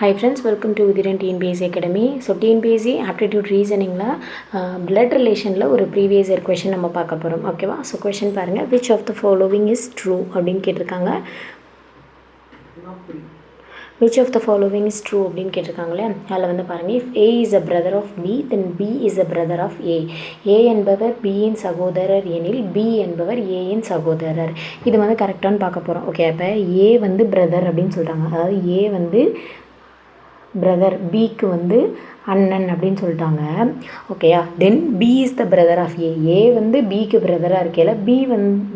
Hi friends, welcome to Udiran TNPSC Academy. So TNPSC aptitude reasoningல blood relationல ஒரு previous year question நம்ம பார்க்க போகிறோம். ஓகேவா? ஸோ கொஷின் பாருங்கள், which of the following is true அப்படின்னு கேட்டிருக்காங்க. which of the following is true அப்படின்னு கேட்டிருக்காங்களே, அதில் வந்து பாருங்கள், if A is a brother of B then B is a brother of A. A என்பவர் B இன் சகோதரர் எனில் B என்பவர் A இன் சகோதரர். இது வந்து கரெக்டானு பார்க்க போகிறோம். ஓகே, அப்போ A வந்து பிரதர் அப்படின்னு சொல்கிறாங்க. அதாவது A வந்து பிரதர், பிக்கு வந்து அண்ணன் அப்படின்னு சொல்லிட்டாங்க. ஓகேயா, then B is the brother of A. A வந்து பிக்கு பிரதராக இருக்கையில்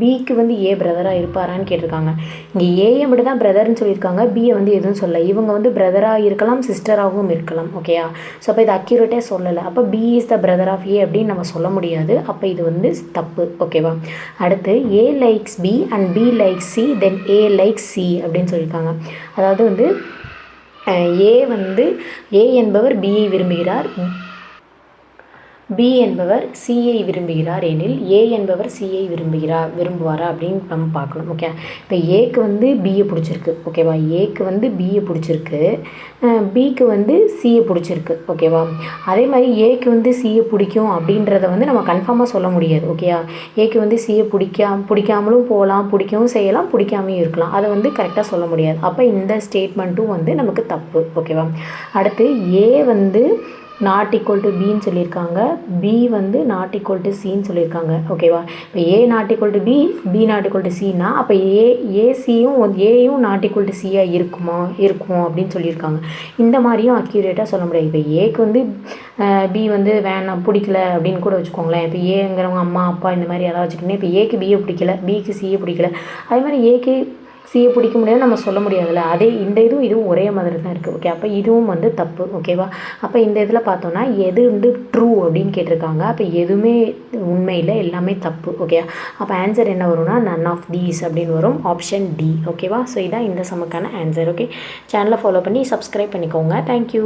பிக்கு வந்து ஏ பிரதராக இருப்பாரான்னு கேட்டிருக்காங்க. இங்கே ஏயை மட்டும் தான் பிரதர்னு சொல்லியிருக்காங்க, பியை வந்து எதுவும் சொல்லலை. இவங்க வந்து பிரதராக இருக்கலாம், சிஸ்டராகவும் இருக்கலாம். ஓகேயா, ஸோ அப்போ இது அக்யூரேட்டாக சொல்லலை. அப்போ B is the brother of A அப்படின்னு நம்ம சொல்ல முடியாது. அப்போ இது வந்து தப்பு. ஓகேவா, அடுத்து A likes B and B likes C then A likes C அப்படின்னு சொல்லியிருக்காங்க. அதாவது வந்து ஏ என்பவர் பியை விரும்புகிறார், பி என்பவர் சியை விரும்புகிறார் எனில் ஏ என்பவர் சியை விரும்புவாரா அப்படின்னு நம்ம பார்க்கணும். ஓகே, இப்போ ஏக்கு வந்து பியை பிடிச்சிருக்கு. ஓகேவா, ஏக்கு வந்து பியை பிடிச்சிருக்கு, பிக்கு வந்து சியை பிடிச்சிருக்கு. ஓகேவா, அதே மாதிரி ஏக்கு வந்து சியை பிடிக்கும் அப்படின்றத வந்து நம்ம கன்ஃபார்மாக சொல்ல முடியாது. ஓகேயா, ஏக்கு வந்து சியை பிடிக்காமலும் போகலாம், பிடிக்கவும் செய்யலாம், பிடிக்காமையும் இருக்கலாம். அதை வந்து கரெக்டாக சொல்ல முடியாது. அப்போ இந்த ஸ்டேட்மெண்ட்டும் வந்து நமக்கு தப்பு. ஓகேவா, அடுத்து ஏ வந்து நாட் ஈக்குவல் டு பின்னு சொல்லியிருக்காங்க, பி வந்து நாட் ஈக்குவல் டு சின்னு சொல்லியிருக்காங்க. ஓகேவா, இப்போ A not equal to B, B not equal to சின்னா அப்போ ஏயும் நாட் ஈக்குவல் டு சியாக இருக்கும் அப்படின்னு சொல்லியிருக்காங்க. இந்த மாதிரியும் அக்யூரேட்டாக சொல்ல முடியாது. இப்போ ஏக்கு வந்து பி வந்து வேணாம், பிடிக்கல அப்படின்னு கூட வச்சுக்கோங்களேன். இப்போ ஏங்கிறவங்க அம்மா அப்பா இந்த மாதிரி யாராவது வச்சுக்கிட்டே, இப்போ ஏக்கு பியை பிடிக்கல, பிக்கு சியை பிடிக்கல, அதே மாதிரி ஏக்கு சியை பிடிக்க முடியாது நம்ம சொல்ல முடியாதுல்ல. அதே இந்த இதுவும் ஒரே மாதிரி தான் இருக்குது. ஓகே, அப்போ இதுவும் வந்து தப்பு. ஓகேவா, அப்போ இந்த இதில் பார்த்தோன்னா எது வந்து ட்ரூ அப்படின்னு கேட்டிருக்காங்க. அப்போ எதுவுமே உண்மையில் எல்லாமே தப்பு. ஓகே, அப்போ ஆன்சர் என்ன வரும்னா நன் ஆஃப் தீஸ் அப்படின்னு வரும், ஆப்ஷன் டி. ஓகேவா, ஸோ இதான் இந்த சமக்கான ஆன்சர். ஓகே, சேனலை ஃபாலோ பண்ணி சப்ஸ்கிரைப் பண்ணிக்கோங்க. தேங்க்யூ.